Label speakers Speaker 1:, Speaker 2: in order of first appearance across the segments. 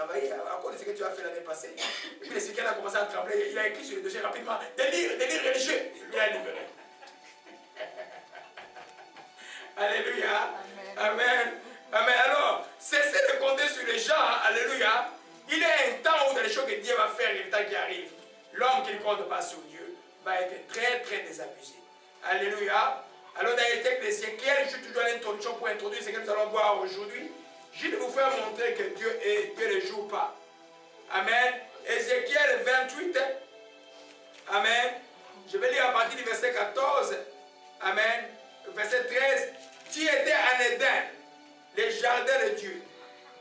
Speaker 1: travailler à cause de ce que tu as fait l'année passée. Et puis Ézéchiel a commencé à trembler. Il a écrit sur le dossier rapidement. Délire religieux. Il a libéré. Alléluia. Amen. Amen. Alors, cessez de compter sur les gens. Alléluia. Il y a un temps où dans les choses que Dieu va faire, il y a le temps qui arrive. L'homme qui ne compte pas sur Dieu va être très, très désabusé. Alléluia. Alors, dans les textes d'Ézéchiel, je suis toujours à l'introduction pour introduire ce que nous allons voir aujourd'hui. Je vais vous faire montrer que Dieu ne joue pas. Amen. Ézéchiel 28. Amen. Je vais lire à partir du verset 14. Amen. Verset 13. Tu étais en Éden, les jardins de Dieu.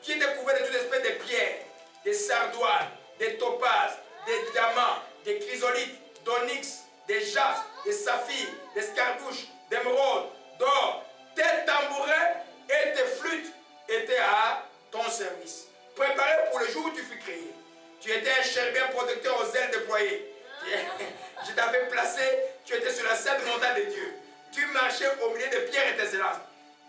Speaker 1: Tu étais couvert de toute espèce de pierres, des sardoines, des topazes, des diamants, des chrysolites, d'onyx, des jastes, des saphirs, des scardouches, d'émeraudes, d'or. Tes tambourins et tes flûtes étaient à ton service. Préparé pour le jour où tu fus créé. Tu étais un chérubin protecteur aux ailes déployées. Je t'avais placé, tu étais sur la sainte montagne de Dieu. Tu marchais au milieu de pierres étincelantes.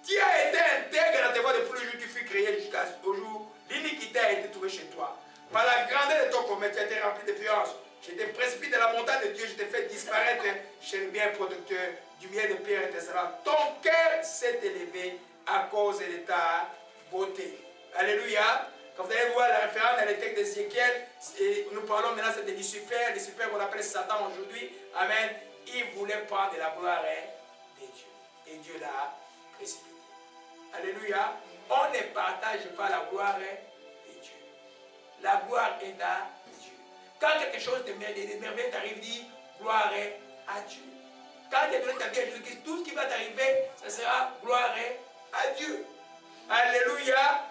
Speaker 1: Tu as été intègre dans tes voies depuis le jour où tu fus créé jusqu'au jour. L'iniquité a été trouvée chez toi. Par la grandeur de ton commerce, tu as été rempli de violence. Je t'ai précipité de la montagne de Dieu, je t'ai fait disparaître, chérubin protecteur du milieu de pierres étincelantes. Ton cœur s'est élevé à cause de ta beauté. Alléluia. Quand vous allez voir la référence dans les textes d'Ézéchiel, nous parlons maintenant de Lucifer, Lucifer qu'on appelle Satan aujourd'hui. Amen. Il voulait prendre de la gloire de Dieu. Et Dieu l'a précipité. Alléluia. On ne partage pas la gloire de Dieu. La gloire est à Dieu. Quand quelque chose de merveilleux t'arrive, dis gloire à Dieu. Quand tu as donné ta vie à Jésus-Christ, tout ce qui va t'arriver, ce sera gloire à Dieu. Alléluia.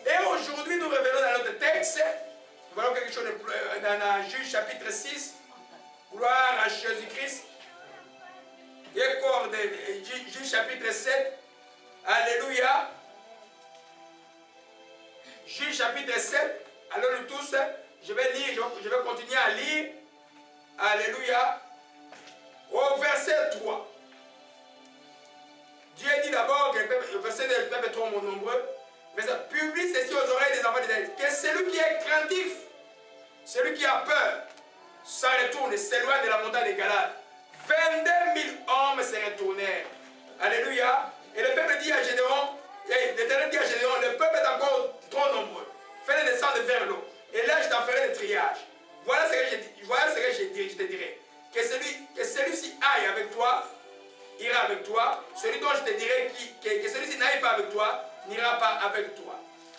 Speaker 1: Et aujourd'hui, nous revenons dans notre texte. Nous voyons quelque chose dans Juge chapitre 6. Gloire à Jésus-Christ. Et corps de Juge chapitre 7. Alléluia. Juge chapitre 7. Alors nous tous, je vais lire, je vais continuer à lire. Alléluia. Au verset 3. Dieu dit d'abord, le verset du peuple est trop nombreux. Publie ceci aux oreilles des enfants d'Israël. Que celui qui est craintif, celui qui a peur, s'en retourne et s'éloigne de la montagne de Galade. 22 000 hommes se retournèrent. Alléluia. Et le peuple dit à Gédéon, l'Éternel dit à Gédéon, le peuple est encore trop nombreux. Fais-les descendre vers l'eau. Et là, je t'en ferai le triage. Voilà ce que je te dirai. Que celui-ci aille avec toi, ira avec toi. Celui dont je te dirai que celui-ci n'aille pas avec toi, n'ira pas avec toi.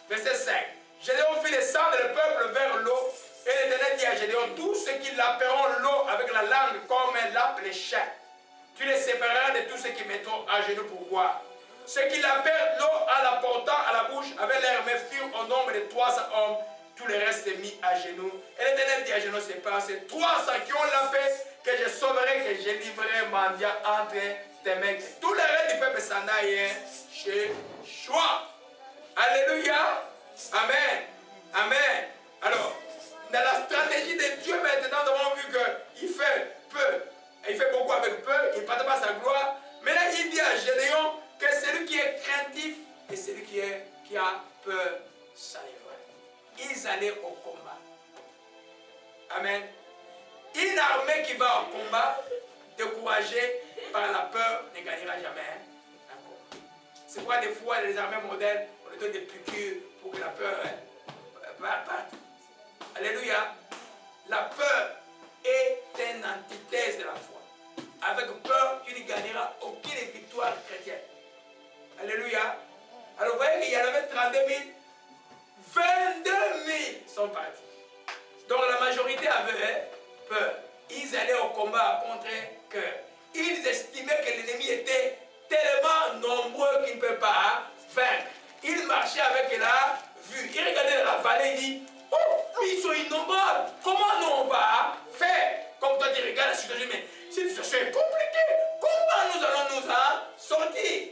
Speaker 1: Verset 5. Gédéon fit descendre le peuple vers l'eau. Et l'Éternel dit à Gédéon, tous ceux qui lapperont l'eau avec la langue comme un lappe les chiens, tu les sépareras de tous ceux qui mettront à genoux pour boire. Ceux qui lappèrent l'eau en la portant à la bouche avec leurs mains furent au nombre de 300 hommes. Tout le reste est mis à genoux. Et l'Éternel dit à genoux, c'est pas ces 300 qui ont lappé que je sauverai, que je livrerai mendiant entre tes mains. Tout le reste du peuple s'en aille chez Choix. Alléluia. Amen. Amen. Alors, dans la stratégie de Dieu maintenant, nous avons vu qu'il fait peu. Il fait beaucoup avec peu. Il ne partage pas sa gloire. Maintenant, il dit à Gédéon que celui qui est craintif et celui qui a peur s'en livre. Ils allaient au combat. Amen. Une armée qui va au combat, découragée par la peur, ne gagnera jamais un combat. C'est pourquoi des fois, les armées modernes, on leur donne des piqûres pour que la peur parte. Alléluia. La peur est une antithèse de la foi. Avec peur, tu ne gagneras aucune victoire chrétienne. Alléluia. Alors vous voyez qu'il y en avait 32 000. 22 000 sont partis. Donc la majorité avait peur. Ils allaient au combat contre cœur. Ils estimaient que l'ennemi était tellement nombreux qu'il ne peut pas vaincre. Ils marchaient avec la vue. Ils regardaient la vallée et disent, oh, ils sont innombrables. Comment nous on va faire? Comme toi tu regardes la situation, mais c'est compliqué. Comment nous allons nous en sortir?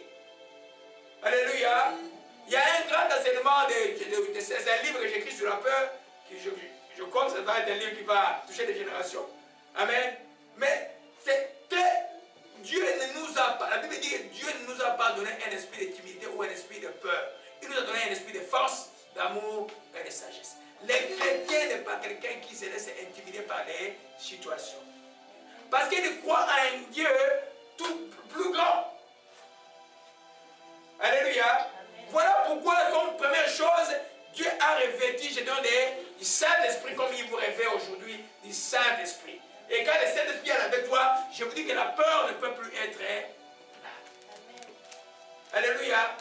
Speaker 1: Alléluia. Il y a un grand enseignement, c'est un livre que j'écris sur la peur, que je crois que ça va être un livre qui va toucher des générations. Amen. Mais Dieu ne nous a pas, la Bible dit que Dieu ne nous a pas donné un esprit de timidité ou un esprit de peur. Il nous a donné un esprit de force, d'amour et de sagesse. Les chrétiens n'est pas quelqu'un qui se laisse intimider par les situations. Parce qu'il croit à un Dieu tout plus grand. Alléluia. Amen. Voilà pourquoi, comme première chose, Dieu a revêtu, je donne du Saint-Esprit, comme il vous révèle aujourd'hui, du Saint-Esprit. Et quand le Saint-Esprit est avec toi, je vous dis que la peur ne peut plus être là. Amen. Alléluia.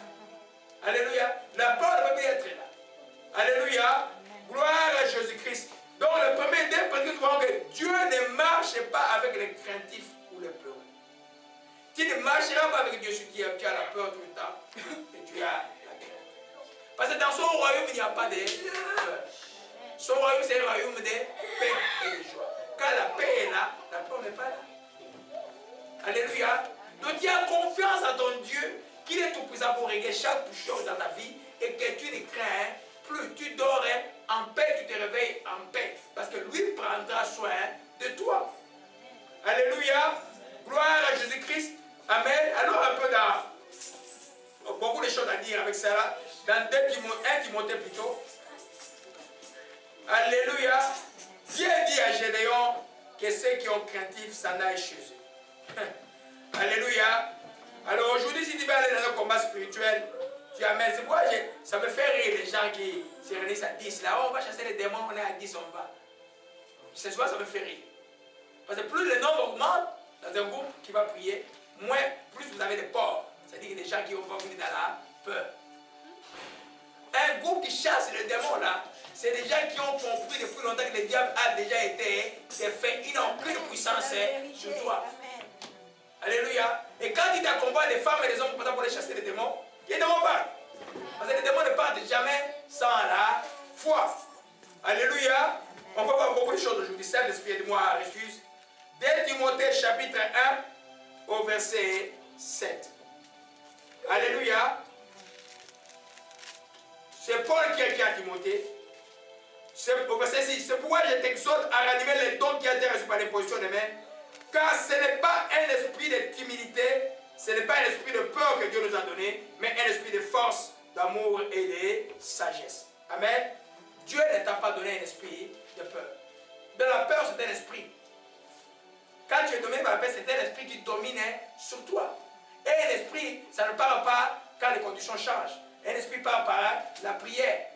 Speaker 1: Alléluia. La peur ne peut plus être là. Alléluia. Amen. Gloire à Jésus-Christ. Donc le premier dé, parce que nous voyons que Dieu ne marche pas avec les craintifs ou les peureux. Tu ne marcheras pas avec Dieu si tu as la peur tout le temps et tu as la crainte. Parce que dans son royaume, il n'y a pas de peur. Son royaume, c'est un royaume de paix et de joie. Quand la paix est là, la peur n'est pas là. Alléluia. Donc tu as confiance en ton Dieu, qu'il est tout puissant pour régler chaque chose dans ta vie et que tu ne crains plus. Tu dors en paix, tu te réveilles en paix. Parce que lui prendra soin de toi. Alléluia. Gloire à Jésus-Christ. Amen. Alors un peu dans beaucoup de choses à dire avec cela. Dans 1 Timothée plutôt. Alléluia. Dieu dit à Gédéon que ceux qui ont craintif s'en aillent chez eux. Alléluia. Alors aujourd'hui, si tu veux aller dans un combat spirituel, tu amènes. C'est pourquoi ça me fait rire les gens qui se réunissent à 10. Là, on va chasser les démons, on est à 10, on va. C'est souvent ça me fait rire. Parce que plus le nombre augmente dans un groupe qui va prier, moins, plus vous avez de peur. C'est-à-dire que des gens qui vont venir dans la peur. Un groupe qui chasse le démon là, c'est des gens qui ont compris depuis longtemps que le diable a déjà été fait. Ils n'ont plus de puissance sur toi. Alléluia. Et quand il t'accompagne, les femmes et les hommes pour les chasser les démons, les démons partent. Parce que les démons ne partent jamais sans la foi. Alléluia. On va voir beaucoup de choses aujourd'hui. Saint-Esprit, aide-moi à refuse. 2 Timothée chapitre 1 au verset 7. Alléluia. C'est Paul qui a écrit à Timothée. Au verset 6. C'est pourquoi je t'exhorte à ranimer les dons qui ont été reçus par l'imposition des mains. Car ce n'est pas un esprit de timidité, ce n'est pas un esprit de peur que Dieu nous a donné, mais un esprit de force, d'amour et de sagesse. Amen. Dieu ne t'a pas donné un esprit de peur. De la peur, c'est un esprit. Quand tu es dominé par la peur, c'est un esprit qui domine sur toi. Et un esprit, ça ne parle pas quand les conditions changent. Un esprit parle par la prière.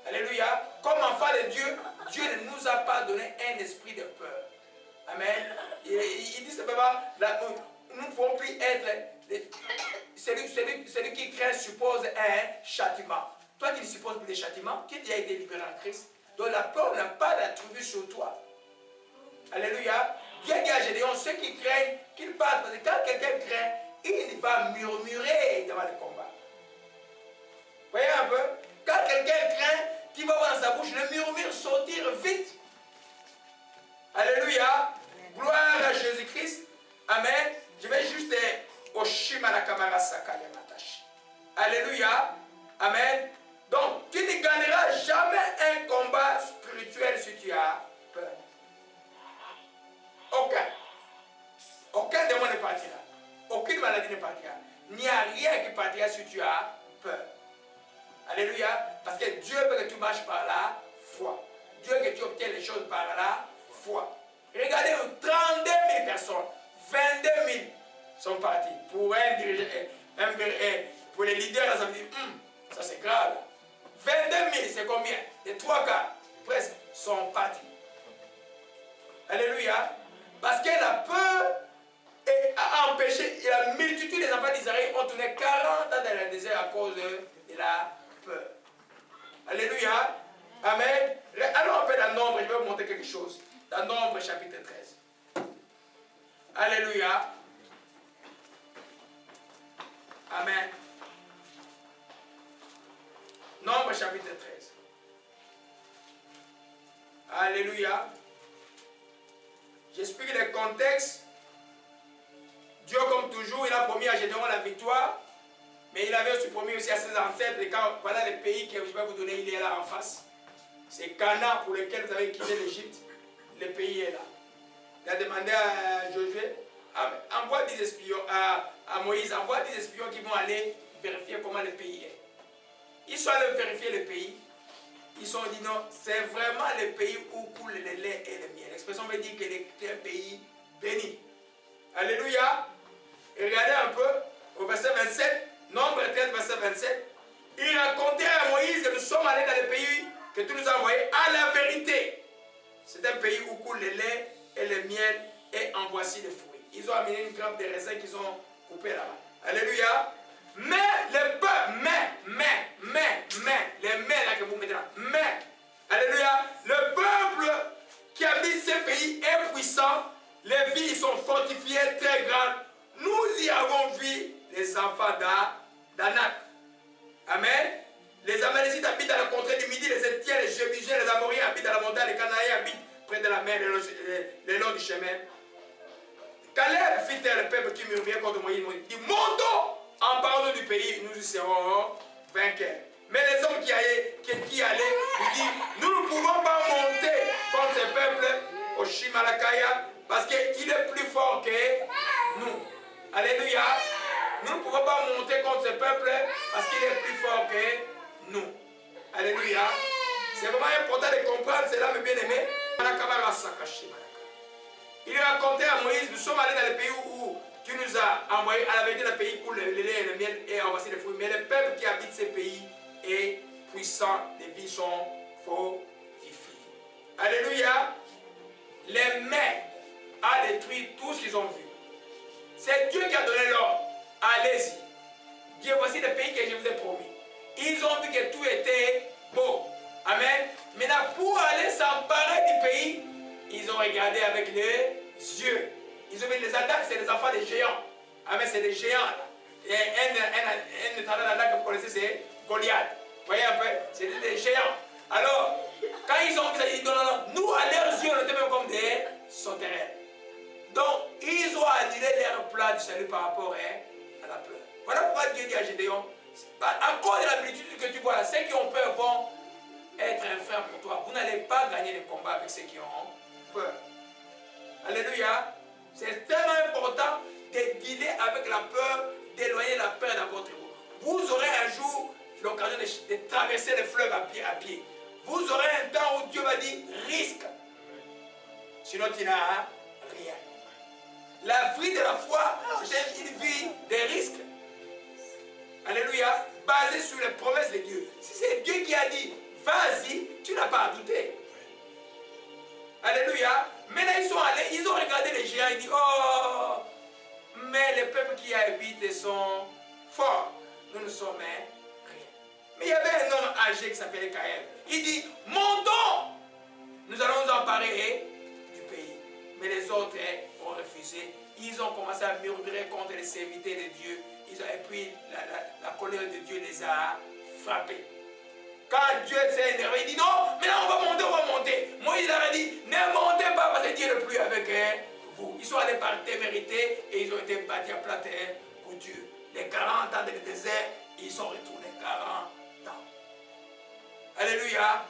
Speaker 1: Alléluia. Comme enfant de Dieu, Dieu ne nous a pas donné un esprit de peur. Amen. Il dit simplement, nous ne pouvons plus être... Celui qui craint suppose un châtiment. Toi qui ne supposes plus des châtiments, qui a été libéré en Christ. Donc la peur n'a pas d'attribut sur toi. Alléluia. Dieu dit à Gédéon, ceux qui craignent, qu'ils partent. Parce que quand quelqu'un craint, il va murmurer devant le combat. Voyez un peu. Quand quelqu'un craint, qu'il va voir dans sa bouche le murmure sortir vite. Alléluia. Gloire à Jésus-Christ. Amen. Je vais juste au Shimala Kamara Sakaya Matashi. Alléluia. Amen. Donc, tu ne gagneras jamais un combat spirituel si tu as peur. Aucun. Aucun démon ne partira. Aucune maladie ne partira. Il n'y a rien qui partira si tu as peur. Alléluia. Parce que Dieu veut que tu marches par la foi. Dieu veut que tu obtiennes les choses par la foi. Regardez, 32 000 personnes, 22 000 sont partis. Pour un dirigeant, pour les leaders, ça veut dire, ça c'est grave. 22 000, c'est combien? Les 3 quarts, presque, sont partis. Alléluia. Parce que la peur a empêché, et la multitude des enfants d'Israël ont tourné 40 ans dans le désert à cause de la peur. Alléluia. Amen. Alors on fait dans Nombre, je vais vous montrer quelque chose. Dans Nombre chapitre 13. Alléluia. Amen. Nombre chapitre 13. Alléluia. J'explique le contexte. Dieu, comme toujours, il a promis à Gédéon la victoire. Mais il avait aussi promis aussi à ses ancêtres. Et quand voilà le pays que je vais vous donner, il est là en face. C'est Canaan pour lequel vous avez quitté l'Égypte. Le pays est là. Il a demandé à Josué, envoie 10 espions, à Moïse, envoie 10 espions qui vont aller vérifier comment le pays est. Ils sont allés vérifier le pays. Ils ont dit non, c'est vraiment le pays où coule le lait et le miel. L'expression veut dire que c'est un pays béni. Alléluia. Et regardez un peu au verset 27, Nombre 13, verset 27. Il racontait à Moïse que nous sommes allés dans le pays que tu nous as envoyé à la vérité. C'est un pays où coule le lait et le miel et en voici les fruits. Ils ont amené une grappe de raisins qu'ils ont coupé là-bas. Alléluia. Mais le peuple, les mais là que vous mettez là, mais, alléluia, le peuple qui habite ce pays est puissant, les villes sont fortifiées, très grandes. Nous y avons vu les enfants d'Anak. Amen. Les Amalécites habitent dans la contrée du Midi, les Étiens, les Jébusiens, les Amoriens habitent dans la montagne, les Canaïens habitent près de la mer, le long du chemin. Caleb fit taire le peuple qui murmurait contre Moïse. Il dit, montons, emparons-nous du pays, nous y serons vainqueurs. Mais les hommes qui allaient, lui disent, nous ne pouvons pas monter contre ce peuple au Shimalakaya parce qu'il est plus fort que nous. Alléluia. Nous ne pouvons pas monter contre ce peuple parce qu'il est plus fort que nous. Alléluia. C'est vraiment important de comprendre cela, mes bien-aimés. Il racontait à Moïse, nous sommes allés dans le pays où tu nous as envoyés à la vérité, le pays où le lait et le miel et en voici les fruits. Mais le peuple qui habite ce pays est puissant, les villes sont fortifiées. Alléluia. Les mains ont détruit tout ce qu'ils ont vu. C'est Dieu qui a donné l'ordre. Allez-y. Dieu, voici le pays que je vous ai promis. Ils ont vu que tout était beau. Amen. Maintenant, pour aller s'emparer du pays, ils ont regardé avec les yeux. Ils ont vu les Anaks, c'est les enfants des géants. Amen, c'est des géants. Et un Anak que vous connaissez, c'est Goliath. Vous voyez un peu, c'est des géants. Alors, quand ils ont vu ça, ils disent non, non, non. Nous, à leurs yeux, on était même comme des sauterelles. Donc, ils ont annulé leur plan du salut par rapport à la peur. Voilà pourquoi Dieu dit à Gédéon, à cause de la multitude que tu vois là, ceux qui ont peur vont être un frère pour toi. Vous n'allez pas gagner les combats avec ceux qui ont peur. Alléluia. C'est tellement important de dealer avec la peur, d'éloigner la peur dans votre vie. Vous aurez un jour l'occasion de traverser le fleuve à pied. Vous aurez un temps où Dieu va dire risque. Sinon tu n'as rien. La vie de la foi, c'est une vie de risques. Alléluia. Basée sur les promesses de Dieu. Si c'est Dieu qui a dit, vas-y, tu n'as pas à douter. Alléluia. Maintenant, ils sont allés, ils ont regardé les géants, ils disent, oh, mais les peuples qui y habitent sont forts. Nous ne sommes rien. Mais il y avait un homme âgé qui s'appelait Caleb. Il dit, montons, nous allons nous emparer du pays. Mais les autres ont refusé. Ils ont commencé à murmurer contre les serviteurs de Dieu. Et puis la colère de Dieu les a frappés. Quand Dieu s'est énervé, il dit non, maintenant on va monter. Moïse leur a dit, ne montez pas parce que Dieu n'est plus avec vous. Ils sont allés par témérité et ils ont été battus à plat terre pour Dieu. Les 40 ans dans le désert, ils sont retournés 40 ans. Alléluia.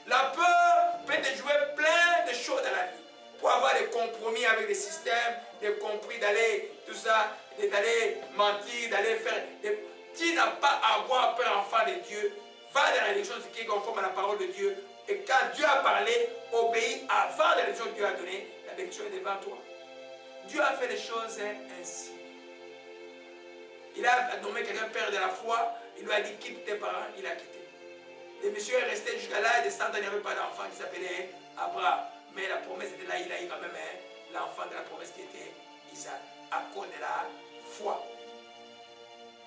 Speaker 1: La peur peut te jouer plein de choses dans la vie. Pour avoir des compromis avec des systèmes, des compris d'aller, tout ça, d'aller mentir, d'aller faire. Tu n'as pas à avoir peur, enfant de Dieu. Va dans la direction qui est conforme à la parole de Dieu. Et quand Dieu a parlé, obéis avant la direction que Dieu a donnée. La direction est devant toi. Dieu a fait les choses ainsi. Il a nommé quelqu'un père de la foi. Il lui a dit quitte tes parents. Il a quitté. Le monsieur est resté jusqu'à là. Et de 100 ans, il n'y avait pas d'enfant qui s'appelait Abraham. Mais la promesse était là. Il a eu quand même l'enfant de la promesse qui était Isaac. À cause de la foi.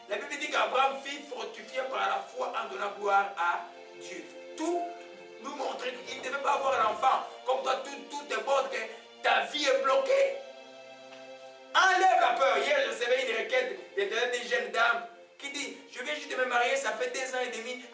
Speaker 1: La Bible dit qu'Abraham fut fortifié par la foi en donnant gloire à Dieu. Tout nous montrer qu'il ne devait pas avoir un enfant. Comme toi, tout déborde, que ta vie est bloquée. Enlève la peur. Hier, je recevais une requête d'une jeune dame qui dit, je viens juste de me marier, ça fait 2 ans et demi.